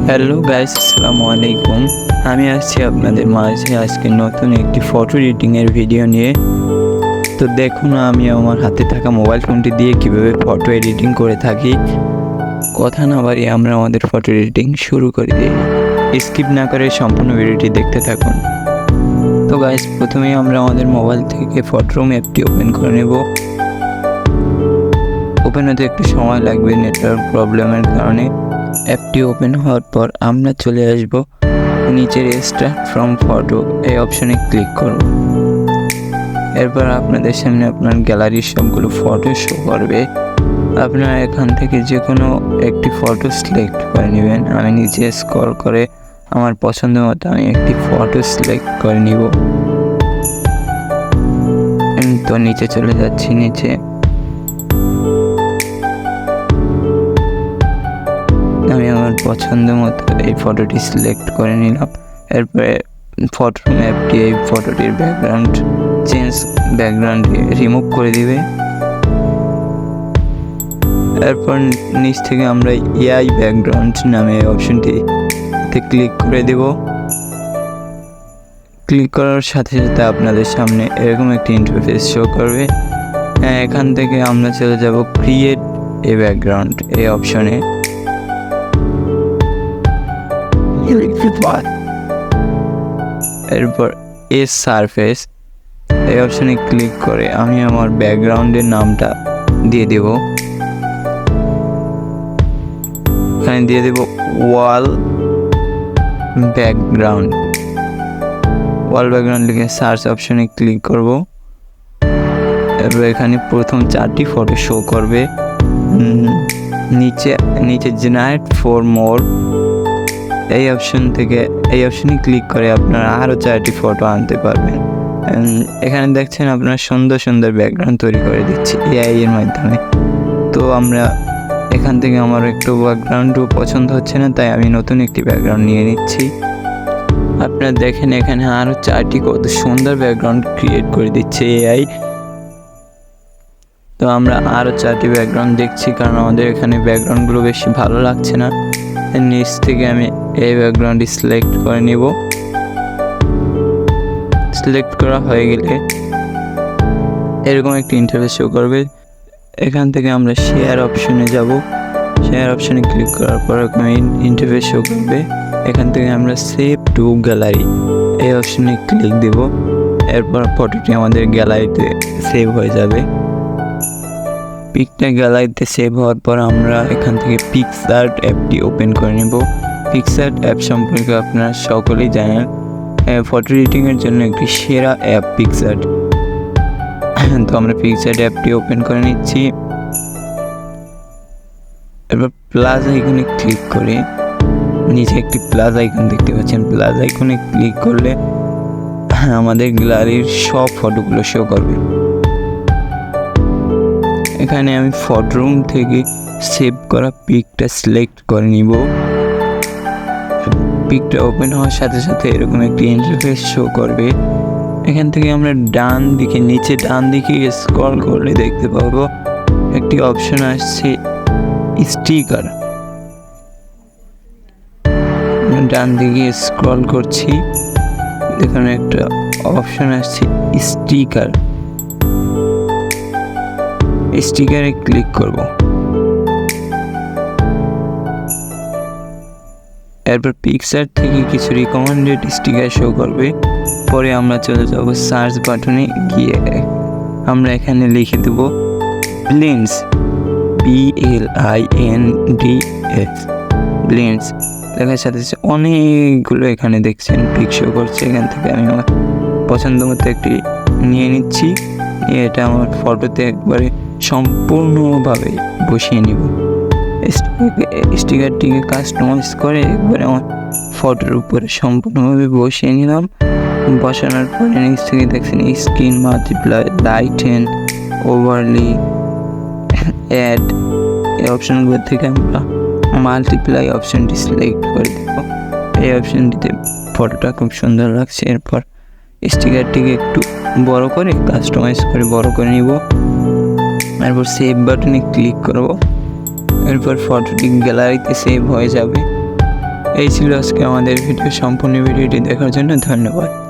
Hello guys, আসসালামু আলাইকুম। আমি আসছি আপনাদের মাঝে আজকে নতুন একটি ফটো এডিটিংয়ের ভিডিও নিয়ে। তো দেখুন আমি আমার হাতে থাকা মোবাইল ফোনটি দিয়ে কিভাবে ফটো এডিটিং করে থাকি। কথা না বাড়িয়ে আমরা আমাদের ফটো এডিটিং শুরু করে দিই। স্কিপ না করে সম্পূর্ণ ভিডিওটি দেখতে থাকুন। তো গাইস, প্রথমেই আমরা আমাদের মোবাইল থেকে ফটোরুম অ্যাপটি ওপেন করে নেব। ওপেন হতে একটু সময় লাগবে নেটওয়ার্ক প্রবলেমের কারণে। অ্যাপটি ওপেন হওয়ার পর আমরা চলে আসব নিচের স্টার্ট ফ্রম ফটো এই অপশনে ক্লিক করব। এরপর আপনাদের সামনে আপনার গ্যালারির সবগুলো ফটো শো করবে। আপনারা এখান থেকে যে কোনো একটি ফটো সিলেক্ট করে নেবেন। আমি নিচে স্ক্রল করে আমার পছন্দ মতো আমি একটি ফটো সিলেক্ট করে নিব। তো নিচে চলে যাচ্ছি। নিচে আমি আমার পছন্দ মতো এই ফটোটি সিলেক্ট করে নিলাম। এরপরে ফটোরুম অ্যাপটি এই ফটোটির ব্যাকগ্রাউন্ড রিমুভ করে দিবে। এরপর নিচ থেকে আমরা এআই ব্যাকগ্রাউন্ড নামে অপশনটিতে ক্লিক করে দেব। ক্লিক করার সাথে সাথে আপনাদের সামনে এরকম একটি ইন্টারফেস শো করবে। এখান থেকে আমরা চলে যাব ক্রিয়েট এ ব্যাকগ্রাউন্ড এই অপশনে। এরপর সারফেস এই অপশনে ক্লিক করে আমি আমার ব্যাকগ্রাউন্ডের নামটা দিয়ে দেব। এখানে দিয়ে দেব ওয়াল ব্যাকগ্রাউন্ড লিখে সার্চ অপশনে ক্লিক করব। এরপর এখানে প্রথম 4টি ফটো শো করবে। নিচে জেনারেট ফর মোর এই অপশনে ক্লিক করে আপনারা আরও 4টি ফটো আনতে পারবেন। এখানে দেখছেন আপনারা সুন্দর সুন্দর ব্যাকগ্রাউন্ড তৈরি করে দিচ্ছি এআই এর মাধ্যমে। তো আমরা এখান থেকে আমার একটু ব্যাকগ্রাউন্ডও পছন্দ হচ্ছে না, তাই আমি নতুন একটি ব্যাকগ্রাউন্ড নিয়ে নিচ্ছি। আপনারা দেখেন এখানে আরও 4টি কত সুন্দর ব্যাকগ্রাউন্ড ক্রিয়েট করে দিচ্ছে এআই। তো আমরা আরও 4টি ব্যাকগ্রাউন্ড দেখছি, কারণ আমাদের এখানে ব্যাকগ্রাউন্ডগুলো বেশি ভালো লাগছে না। নিচ থেকে আমি এই ব্যাকগ্রাউন্ডটি সিলেক্ট করে নিব। সিলেক্ট করা হয়ে গেলে এরকম একটি ইন্টারফেস শো করবে। এখান থেকে আমরা শেয়ার অপশনে যাব। শেয়ার অপশনে ক্লিক করার পর এরকম ইন্টারফেস শো করবে। এখান থেকে আমরা সেভ টু গ্যালারি এই অপশনে ক্লিক দেব। এরপর ফটোটি আমাদের গ্যালারিতে সেভ হয়ে যাবে। পিকটা গ্যালারিতে সেভ হওয়ার পর আমরা এখান থেকে পিক্সআর্ট অ্যাপটি ওপেন করে নেব। পিক্সআর্ট অ্যাপ সম্পর্কে আপনারা সকলেই জানেন, ফটো এডিটিংয়ের জন্য একটি সেরা অ্যাপ পিক্সআর্ট। তো আমরা পিক্সআর্ট অ্যাপটি ওপেন করে নিচ্ছি। এরপর প্লাস আইকনে ক্লিক করে নিচে একটি প্লাস আইকন দেখতে পাচ্ছেন। প্লাস আইকনে ক্লিক করলে আমাদের গ্যালারির সব ফটোগুলো শো করবে। এখানে আমি ফটোরুম থেকে সেভ করা পিকটা সিলেক্ট করে নিব। পিকটা ওপেন হওয়ার সাথে সাথে এরকম একটি ইন্টারফেস শো করবে। এখান থেকে আমরা নিচে ডান দিকে স্ক্রল করলে দেখতে পাবো একটি অপশন আসছে স্টিকার। ডান দিকে স্ক্রল করছি, এখানে একটা অপশন আসছে স্টিকারে ক্লিক করব। এরপর পিক্সআর্ট থেকে কিছু রিকমেন্ডেড স্টিকার শো করবে। পরে আমরা চলে যাব সার্চ বাটনে গিয়ে আমরা এখানে লিখে দেব ব্লেন্ডস BLINDS ব্লেন্ডস। দেখার সাথে সাথে অনেকগুলো এখানে দেখছেন পিক শো করছে। এখান থেকে আমি আমার পছন্দ মতো একটি নিয়ে নিচ্ছি। এটা আমার ফটোতে একবারে সম্পূর্ণভাবে বসিয়ে নিব। স্টিকারটিকে কাস্টমাইজ করে একবারে আমার ফটোর উপরে সম্পূর্ণভাবে বসিয়ে নিলাম। বসানোর পরে নিচ থেকে দেখছেন screen multiply, lighten, overlay, add এই অপশনগুলো থেকে আমরা মাল্টিপ্লাই অপশনটি সিলেক্ট করে দেব। এই অপশনটিতে ফটোটা খুব সুন্দর লাগছে। এরপর স্টিকারটিকে একটু বড় করে কাস্টমাইজ করে বড় করে নিব। এরপর সেভ বাটনে ক্লিক করব। এরপর ফটোটি গ্যালারিতে সেভ হয়ে যাবে। এই ছিল আজকে আমাদের ভিডিও। সম্পূর্ণ ভিডিওটি দেখার জন্য ধন্যবাদ।